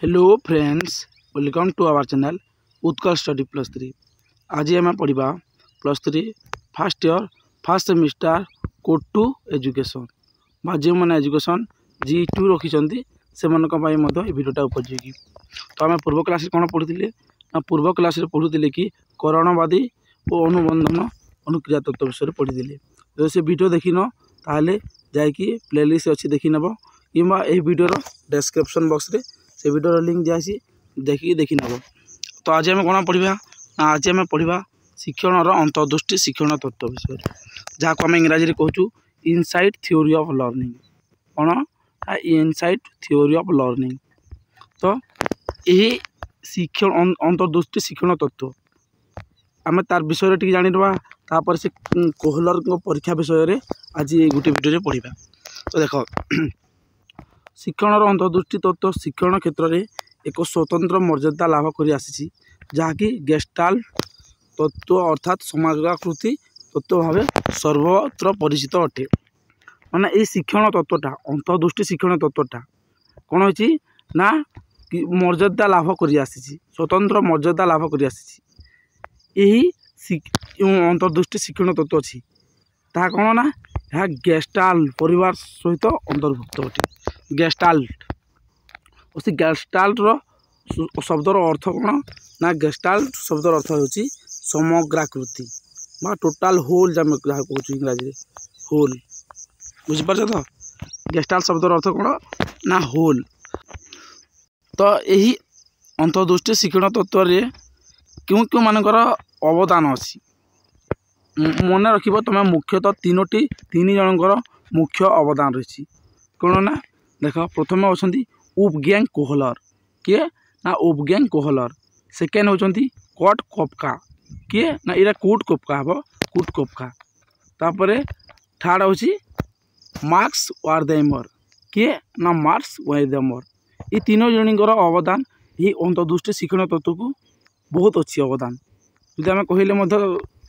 Hello friends, welcome to our channel Utkal study +3। आज आम पढ़ा +3 first year first semester code 2 education बा जो मैंने एजुकेशन G2 रखी से भिडियोटा उपयोगी। तो आम पूर्व क्लास कौन पढ़ुले ना पूर्व क्लास पढ़ुले कि करणवादी और अनुबंधन अनुक्रिया तत्व विषय पढ़ी। जो से वीडियो देखिन ताले जाकि प्लेलिस्ट अच्छी देखी नब कि वीडियोर डिस्क्रिप्शन बॉक्स रे से वीडियो लिंक दिखासी देखिए देखी नब। तो आज आम कौन पढ़ा ना आज आम पढ़ा शिक्षण अंतर्दृष्टि शिक्षण तत्व विषय जहाँ को आम इंग्राजी कहूँ इनसाइट थ्योरी ऑफ लर्निंग। कौन इनसाइट थ्योरी ऑफ लर्निंग। तो यही शिक्षण अंतर्दृष्टि शिक्षण तत्व आम तार विषय टी जाना तापर से कोहलर परीक्षा विषय आज गोटे वीडियो पढ़ा। तो देख शिक्षण अंतर्दृष्टि तत्व शिक्षण क्षेत्र में एक स्वतंत्र मर्यादा लाभ कर आसी जहाँकि गेस्टाल्ट तत्व अर्थात समग्राकृति तत्व भाव सर्वत्र परिचित अटे। माने ये शिक्षण तत्वटा अंतर्दृष्टि शिक्षण तत्वटा कौन हो ना मर्यादा लाभ कर आसी स्वतंत्र मर्यादा लाभ कर आसी यही अंतर्दृष्टि शिक्षण तत्व अच्छी ता कौन ना यह गेस्टाल्ट परिवार सहित अंतर्भुक्त अटे। गेस्टाल्ट और से गेस्टाल्ट शब्दर अर्थ कौन ना गेस्टाल्ट शब्दर अर्थ होची समग्राकृति बा टोटाल होल जहाँ कहूँ इंग्राजी होल बुझीपार। तो गेस्टाल्ट शब्दर अर्थ कौन ना होल। तो यही अंतर्दृष्टि शिक्षण तत्व रे क्यों क्यों मानकर अवदान अच्छी मन रख तुम मुख्यतः तीन जनकर मुख्य अवदान रही। कौन ना देख प्रथम अच्छा उपग्यांग कोहलर किए ना उपग्यांग कोहलर। सेकेंड होती कट कोपका किए ना इरा कूट कोपका हम कूट कोपका। तापर थर्ड होची मार्क्स वारदेमर किए ना मार्क्स वारदेमर। ये तीनों जनकर अवदान ये अंतर्दृष्टि शिक्षण तत्व को बहुत अच्छी अवदान जदि आम कहले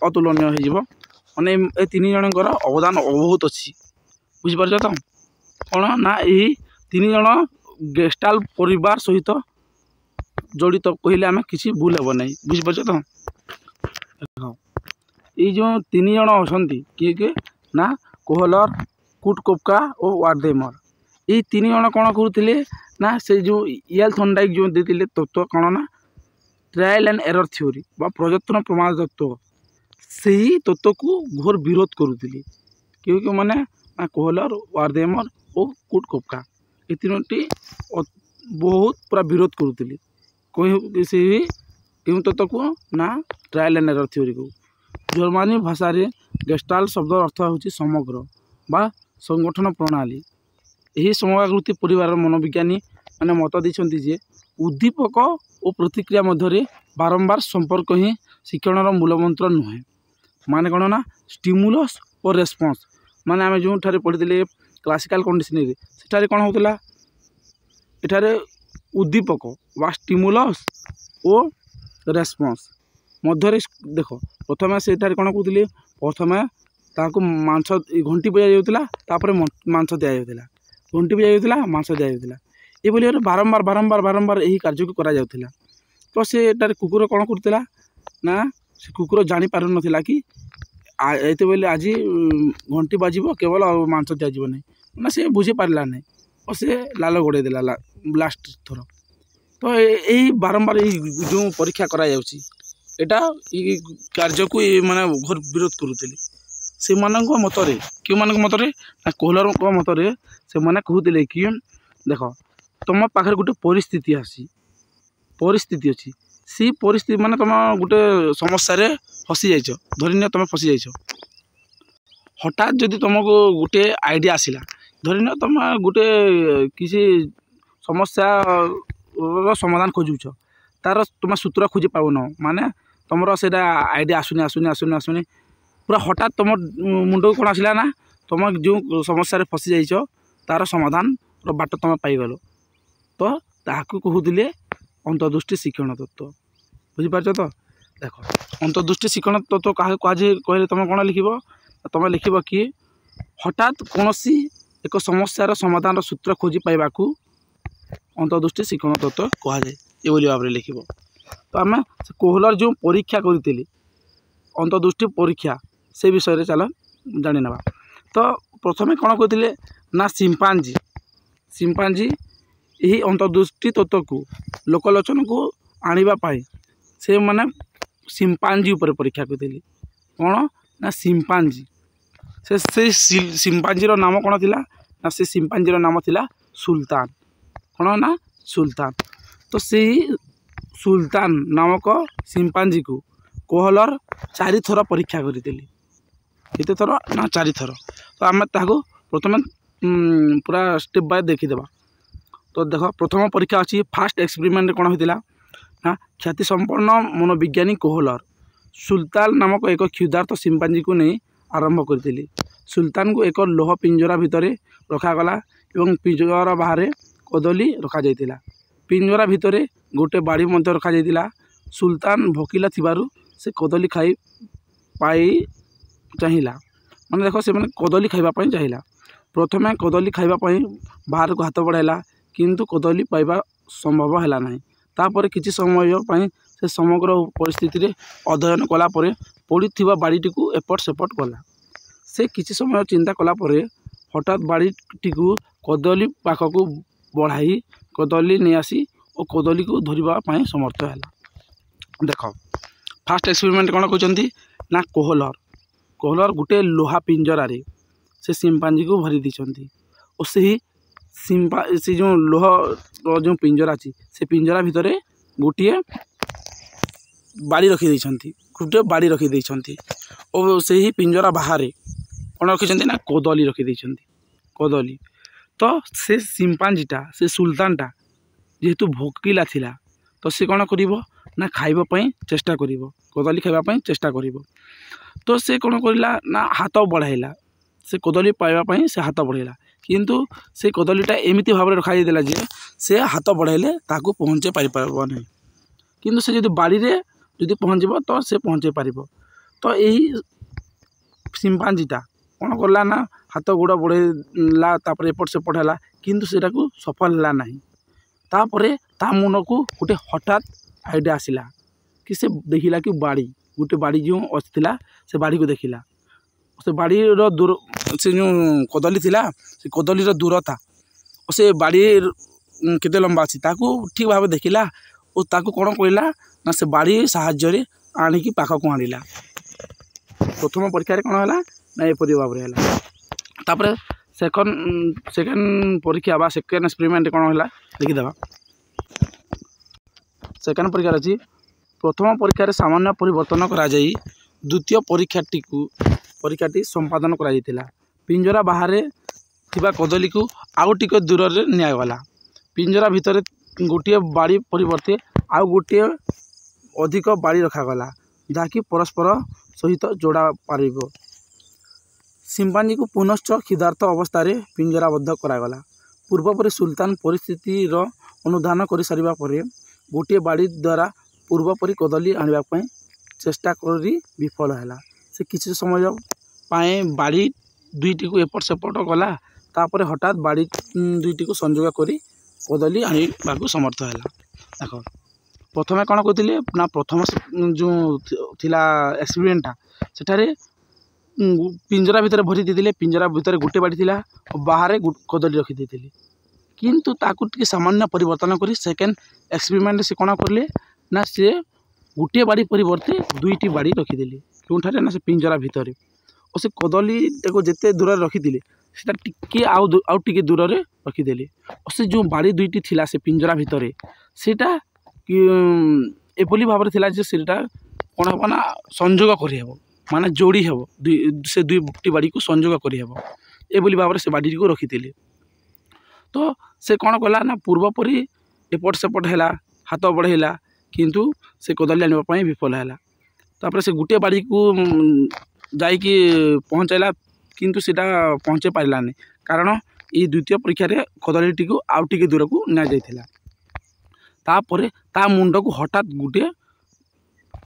अतुलनीय हो माने ये तीन जनकर अवदान बहुत अच्छी बुझीपार। तो कौन ना यही तीन जन गेस्टाल्ट परिवार सहित जड़ित कहले आम किसी भूल हे ना बुझीपार। तो ये जो तीन जन अच्छा किए किए ना कोहलर कुटकोपका और वारदेमर ये तीन जन कौन करुले ना से जो यल थंडाइक जो देते तत्व कौन ना ट्रायल एंड एरर थ्योरी बा प्रयत्न प्रमाण तत्व से ही तत्व को घोर विरोध करुले क्योंकि मैंने ना कोहलर वारदेमर और कुटकोपका ये तीनोटी बहुत पूरा विरोध करुले क्यों तत्व को ना ट्रायल एंड एरर थ्योरी को। जर्मनी भाषा रे गेस्टाल्ट शब्द अर्थ होची समग्र बा संगठन प्रणाली। यही समग्राकृति परिवार मनोविज्ञानी मैंने मत देते जे उद्दीपक और प्रतिक्रिया मध्य बारंबार संपर्क ही शिक्षण मूलमंत्र नुहे। माने कौन ना स्टिमुलस और रेस्पन्स माने आम जो पढ़ी क्लासिकल कंडीशन से कौन होता एठारे उद्दीपक व स्टिमुलस और रेस्पन्स मध्य देख प्रथम से कौन कहते प्रथम ताको मांस घंटी बजा जाता मांस दि जाता घंटी बजा जाता मांस दि जाता ये बारंबार बारंबार बारंबार यही कार्य को करा जाउथिला। तो से कुकुर कौन करता ना से कुकुर जानी पार नाला कि एत बोले आज घंटी बाजिब केवल मांस दिज्व नहीं ना से बुझी पारा नहीं और से लाल गोड़े देला लास्ट थर। तो यही बारंबार जो परीक्षा करा एटा कार्य को माने घोर विरोध करुले से मतरे क्यों मान मतरे ना कोहलर मतरे से मैंने कहते कि देख तुम पाखे गोटे परिस्थिति अच्छी अच्छी सी परिस्थिति माने तुम गोटे समस्या रे फसी जाइछ धरिन तुम फसी जाइछ हठात जदि तुमको गोटे आइडिया आसिला धरिन तुम गोटे किसी समस्या समाधान खोजुछ तार तुम सूत्र खोजी पाउन माने तुम से आइडिया आसुनी आसुनी आसुनी आसुनी पूरा हठात तुम मुंड को कौन आसला ना तुम जो समस्या रे फसी जाइछ तार समाधान बाट तुम पाइगल। तो ताकू कहते अंतर्दृष्टि शिक्षण तत्व बुझीपार। तो देख अंतर्दृष्टि शिक्षण तत्व क्या कहले तुम कौन लिख तुम लिख कि हठात कौन एक समस्यार समाधान सूत्र खोजी पाइबा अंतर्दृष्टि शिक्षण तत्व कहुए ये भाव में लिख। तो आम कोहलर जो परीक्षा करी अंतर्दृष्टि परीक्षा से विषय चल जानी ना। तो प्रथमे कौन कहते ना सिंपांजी यही अंतर्दृष्टि तत्व को लोकलोचन को आने से माने सिंपांजी उपर परीक्षा करते कौन ना सिंपांजी से सिंपांजीर नाम कौन थिला ना से सिंपांजीर नाम थिला सुल्तान कौन ना सुल्तान। तो से सुल्तान नामक सिंपांजी को कोहलर 4 थर परीक्षा करते केते थर ना 4 थर। तो आम ताको प्रथम पूरा स्टेप बाय देखीदेवा। तो देख प्रथम परीक्षा अच्छी फास्ट एक्सपेरिमेंट कौन होता ना ख्याति संपन्न मनोविज्ञानी कोहलर सुल्तान नामक एक क्षुधार्त सिंपांजी को नहीं आरंभ करते। सुल्तान को एक लोह पिंजरा भितर रखागला और पिंजरा बाहर कदली रखा जाइतिला। पिंजरा भितर गोटे बाड़ी मध्य रखा जाइतिला। सुल्तान भोकिला थिबारु से कदली खाई पाई चाहिला माने देख से कदली खाइबा पई चाहिला। प्रथमे कदली खाइबा पई बाहर को हाथ बढ़ाइला किंतु कदली पाइबा संभव हैला नहीं। तापर किछि समय पई से समग्र परिस्थिति रे अध्ययन कला परे पड़ीथिबा बाड़ीटी को एपट सेपट कला। से किछि समय चिंता कला परे हठात बाड़ीटी को कदली पाखक बढ़ाई कदली नहीं आसी और कदली को धरिबा पई समर्थ हैला। देख फास्ट एक्सपेरिमेंट कौन कहते ना कोहलर गोटे लोहा पिंजरा रे से सिंपांजी को भरी दी और से जो लोह जो पिंजरा अच्छी से पिंजरा भितर गोटे बाड़ी रखी और से ही पिंजरा बाहर कौन रखी ना कदली रखी कदली। तो से सिंपांजीटा से सुल्तानटा जेहेतु भोकिला थिला तो से कौन करिवो ना खाइबापई चेष्टा करिवो कदली खाइबापई चेष्टा करिवो। तो से कौन करिला ना हाथ बढ़ाइला से कदली पाइबापई से हाथ बढ़ाइला किंतु से कदलीटा एमिति भाव में रखा जाइला जे से हाथ बढ़ाइले ताकू पहुँचे पारिबो नहीं किंतु से जदि बाड़ी रे जदि पहुँचब तो से पहुँचे पारिबो। तो यही सिंपांजीटा कौन करला ना हाथ गोड़ बढ़ेला तापर एपट सेपट है किंतु सेटा को सफल है नहीं। तापरे ता मन को गोटे हठात आइडिया आसिला कि से देखिला कि बाड़ी गोटे बाड़ी जो अच्छी से बाड़ी को देखिला से बाड़ी दूर से जो कदली थिला से कदली दूरता और से बाड़ी केते लंबा अच्छी ताकू ठीक भाव देखिला और ताकू कौन कहला ना से बाड़ी साहाय्य आणिकी पाखक आणिला। प्रथम परीक्षा कौन है ना एपरी भाव में है। तापर सेकेंड परीक्षा बा सेकेंड एक्सपेरिमेंट कौन है देखीदेवा। सेकेंड परीक्षा अच्छी प्रथम परीक्षा सामान्य परिवर्तन करा जाई द्वितीय परीक्षाटी संपादन करा जाइतिला। पिंजरा बाहर थिबा कदली को आउ टिके दूर रे नियागला। पिंजरा भितर गोटे बाड़ी परिवर्ते आउ गोटे अधिक बाड़ी रखागला जहाँकि परस्पर सहित जोड़ा पारिबो। सिंपांजी को पुनश्च क्षुधार्त अवस्था रे पिंजराबद्ध करागला। पूर्वपरि सुल्तान परिस्थितिर अनुधान कर सारिबा परे गोटे बाड़ी द्वारा पूर्वपरि कदली आनिबा पई चेष्टा करी विफल हैला। से किसी समय पाए बाड़ी दुईटी को एपट सेपट गला तापर हठात बाड़ी दुईटी को संयोग करी कदली आनिबा समर्थ हैला। देख प्रथमे कौन कहते ना प्रथम जो थिला एक्सपेरिमेंटा सेठारे पिंजरा भितर भरी देते पिंजरा भितर गोटे बाड़ी थिला और बाहर कदली रखी देते किंतु ताकू टिके सामान्य परिवर्तन करी सेकेंड एक्सपेरिमेंट से कौन करले ना से गोटे बाड़ी परिवर्ते दुईटी बाड़ी रखीदे क्योंठारे ना से पिंजरा भितर और से कदली को जिते दूर रखी से टिके आउ टिके दूर रे रखीदे और से जो बाड़ी दुईटी थिला से पिंजरा भितर सेटा एपली भाव में थिला जे सेटा कौन हम ना संयोग करहब माने जोड़ी हेब से दुईटी बाड़ी को संयोग करहब एपली भाव में से बाड़ी को रखीदे। तो से कौन कला ना पूर्वपरि एपट सेपट है हाथ बढ़ेला किंतु से कदली आने विफल है। तापर से गोटे बाड़ी को जाइकी पहुँचाला किंतु सेटा पहुँचे पारानी कारण ये द्वितीय परीक्षा रे कदलीटी को आउ टिके दूर को ना जाइथिला। तापर ता मुंड को हठात गोटे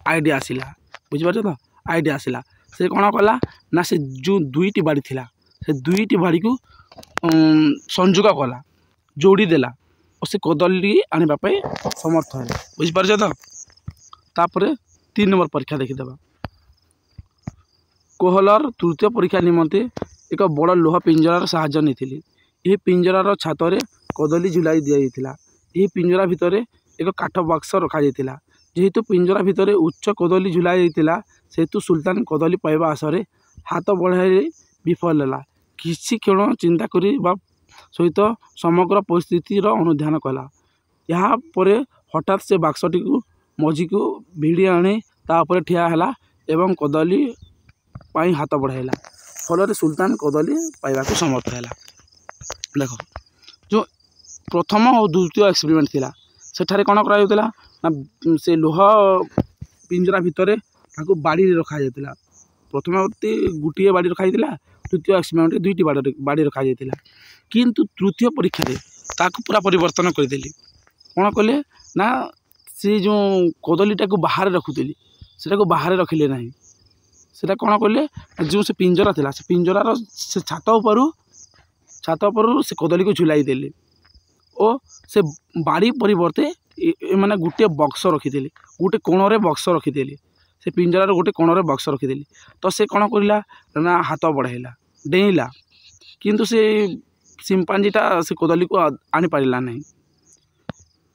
आइडिया आसिला बुझिपार तो आइडिया आसिला से कौन कला ना से जो दुईटी बाड़ी थिला से दुईटी बाड़ी को संयोग कला जोड़ी देला और से कदली आने समर्थ है। बुझीपार तो तापर 3 नंबर परीक्षा देखीदे। कोहलर तृतीय परीक्षा निमंते एक बड़ लोहा पिंजरार साहाय्य नहीं। यह पिंजरार छाତରେ कदली झुलाई दिया। यह पिंजरा भितर एक काठ बक्स रखा जेहेतु पिंजरा भितर उच्च कदली झुलाई सेतु सुल्तान कदली पाइबा आशा हाथ बढ़ाई विफल है। किसी क्षण चिंता करने सहित समग्र परिस्थितिर अनुधान कला। यापर हठात से बाक्सटी को मझी को भिड़ी आनी तापर ठिया है एवं कदली पाई हाथ बढ़ाइला। फल सुल्तान कदली पाइबा समर्थ है। देख जो प्रथम और द्वितीय एक्सपेरिमेंट थिला सेठारे कौन करा से लोहा पिंजरा भितर ताको बाड़ी रखा जाता। प्रथम गोटे बाड़ी रखा जाता, द्वितीय एक्सपेरिमेंट 2टी बाड़ी रखा जाता। किंतु तृतीय परीक्षा ताको पूरा परिवर्तन करदेली। कौन कले ना से जो कदलीटा को बाहर रखुली से बाहर रखिले ना, से कौन कले जो से पिंजरा था से पिंजरार से छात उपर से कदली को झुलाई देले और से बाड़ी परिवर्ते माने गोटे बक्स रखीदे। गोटे कोणरे बक्स रखीदे से पिंजरार गोटे कोणरे बक्स रखीदे। तो से कौन करला ना हाथ बढ़ाइला डेइला, किंतु से सिंपांजीटा से कदली को आनी पारिला नहीं।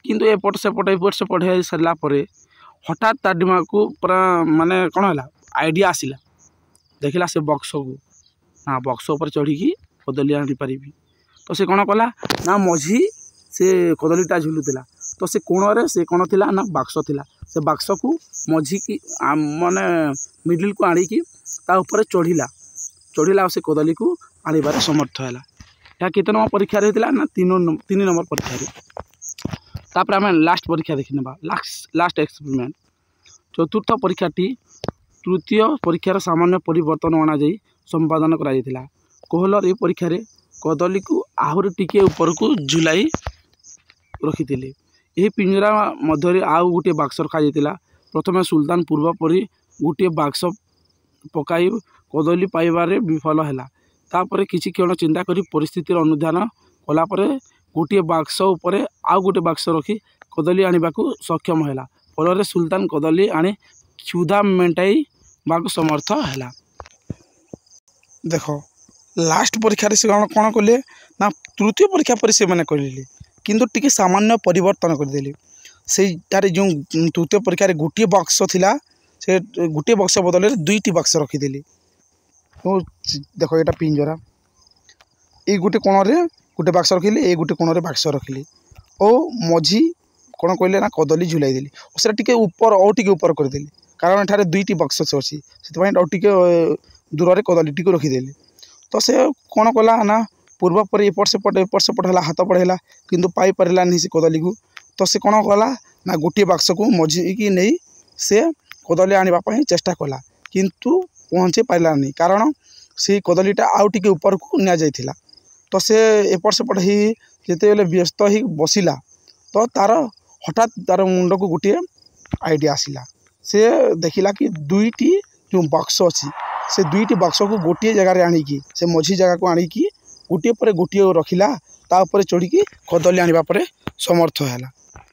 किंतु एपट सेपट हो सारा हठात तार दिमाग को पूरा माने कौन है आइडिया आसला। देखला से बक्स को हाँ बक्स उपर चढ़ी कदली आनी पारि। तो से कौन कला ना मझी से कदलीटा झुलुला। तो से कोणरे से कौन थिला ना बाक्स थिला। से बाक्स को मझी की माने मिडिल को आनिकी ता ऊपर चढ़िला से कदली को आनिबार समर्थ है। या केते नंबर परीक्षा रहता ना 3 नंबर परीक्षा। तापर आम लास्ट परीक्षा देखने लास्ट एक्सपेरिमेंट। चतुर्थ परीक्षाटी तृतीय परीक्षार सामान्य परिवर्तन अणाई संपादन करा। कोहलर ये परीक्षा कदली को आहरी टिके ऊपर को झुलाई रखी। यह पिंजरा मध्य आउ गोटे बाक्स रखा जाता। प्रथम सुल्तान पूर्व परी गोटे बाक्स पकाई कदली पाइबार विफल है। तापर किसी क्षण चिंता करी परिस्थितिर अनुधान कलापर गोटे बाक्स उपर आउ गोटे बाक्स रखी कदली आने को सक्षम है। फल सुल्तान कदली आनी क्षुधा मेटाई समर्थ है। देख लास्ट परीक्षा से कौन कले ना तृतीय परीक्षा पर से मैंने करें किंतु टिके सामान्य परिवर्तन करदेली। से जो तृतीय परीक्षा गोटे बक्स थिला से गोटे बक्स बदल 2टी बक्स रखीदेली। तो देख ये पिंजरा ये गोटे कोणरे गोटे बाक्स रखिली, ये गोटे कोणरे बाक्स रखिली और मझी कौन कहले ना कदली झुलाई देली और से टिके ऊपर और टिके ऊपर करदेली। कारण एठारे 2टी बक्स अच्छी से टिके दूर से कदली टी रखीदेली। तो से कौन कला ना पूर्व पर एपट सेपट है हाथ बढ़ेला किंतु पाई पारा नहीं से कदली को। तो से कौन कला ना गोटे बाक्स को मझी की नहीं से कदली आने चेष्टा कला किंतु पहुँचे पारा नहीं कारण से कदलीटा आउ टिके ऊपर को निया जाइथिला। तो से एपट सेपट ही जिते व्यस्त ही बसिला तो तार हठात तार मुंड को गोटे आइडिया आसला। से देखिला कि 2टी जो बक्स अच्छी से 2टी बक्स को गोटे जगार आणिकी से मझी जगह को आणिकी गोटे पर गोटे रखिला तापर चढ़ी कदली आने पर समर्थ है।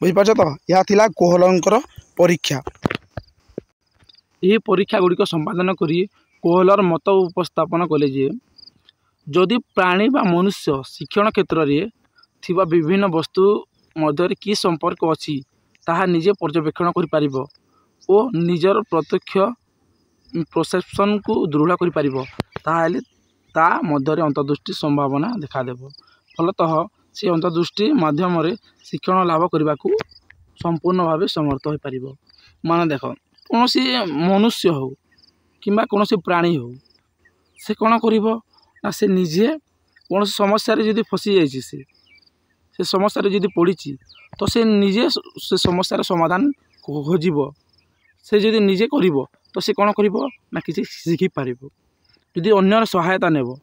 बुझीपार तो यह थिला कोहलर परीक्षा। यह परीक्षा गुड़िक संपादन करी कोहलर मत उपस्थापन कले जे जदि प्राणी बा मनुष्य शिक्षण क्षेत्र में थिबा विभिन्न वस्तु मध्य कि संपर्क अच्छी ताहा निजे पर्यवेक्षण करि परिबो और निजर प्रत्यक्ष परसेप्शन को दृढ़ करि परिबो ताहाले ता मध्य अंतर्दृष्टि संभावना देखादेव। फलतः से अंतर्दृष्टि माध्यम शिक्षण लाभ करने को संपूर्ण भाव समर्थ हो पार। मान देख कौन मनुष्य हो कि कौन प्राणी हो से कौन कर से निजे कौन समस्या जदि फसी जाइए से समस्या जदि पड़ी तो से निजे से समस्यार समाधान खोजब। से जदि निजे कर तो से कौन कर किसी शिखिपार। यदि अन्यर सहायता नेब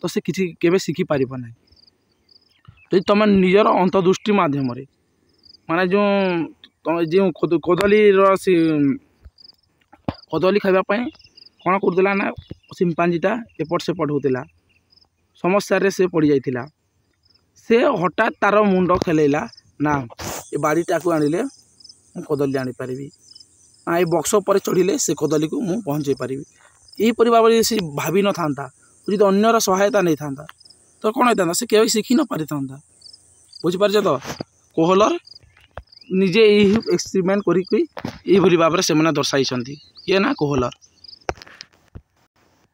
तो से किसी केबे शिखिपार ना। यदि तुम निजर अंतर्दृष्टि माध्यम माने जो कदली कदली खावाई कौन करूला ना सिंपांजीटा एपट सेपट होता समस्या से पड़ जाइथिला। से हठात तार मुंड खेलैला ना ये बाड़ीटा को आनिले मु कदली आनी पारिबी ना ये बक्स पर चढ़िले से कदली को मु पहुँचे पारिबी यहीपरि भाव से भाभी न था जी अन्यर सहायता नहीं था तो कौन होता से केवल शिखी न पारि था बुझीपार तो कोहलर निजे यही एक्सपेरिमेंट करी भाव से दर्शाई किए ना कोहलर।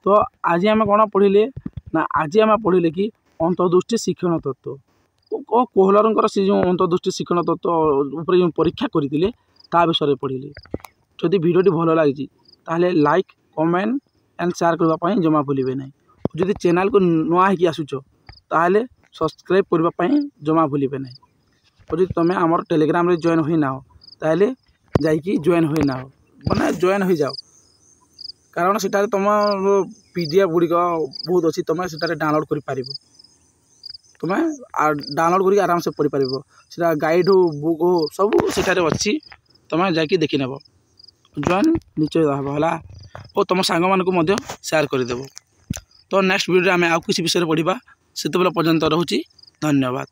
तो आज आम कौन पढ़िले ना आज आम पढ़िले कि अंतर्दृष्टि शिक्षण तत्व कोहलर से जो अंतर्दृष्टि शिक्षण तत्व जो परीक्षा करते ता विषय पढ़िले। जदि वीडियोटी भल लगी ताहले लाइक कमेंट एंड शेयर करने जमा भूलिए ना जदि चैनल को नुआ होकि आसुच ताहले सब्सक्राइब करने जमा भूलिए ना और जब तुम्हें आमर टेलीग्राम रे जॉइन होना हो ताहले जाइकी जॉइन होना हो माने जॉइन हो जाओ कारण सेटारे तुम पीडीएफ गुड़िक बहुत अच्छी तुम्हें सेटारे डाउनलोड कर पार तुम्हें डाउनलोड करके आराम से पढ़ी पार से गाइड हो बुक हो सब सेठारे अच्छी तुम्हें जाकि देखी नेब जॉइन निश्चय है और तुम सांग मानक शेयर करदेव। तो नेक्स्ट वीडियो आम आउ किसी विषय पढ़ा से पर्यंत रोचे धन्यवाद।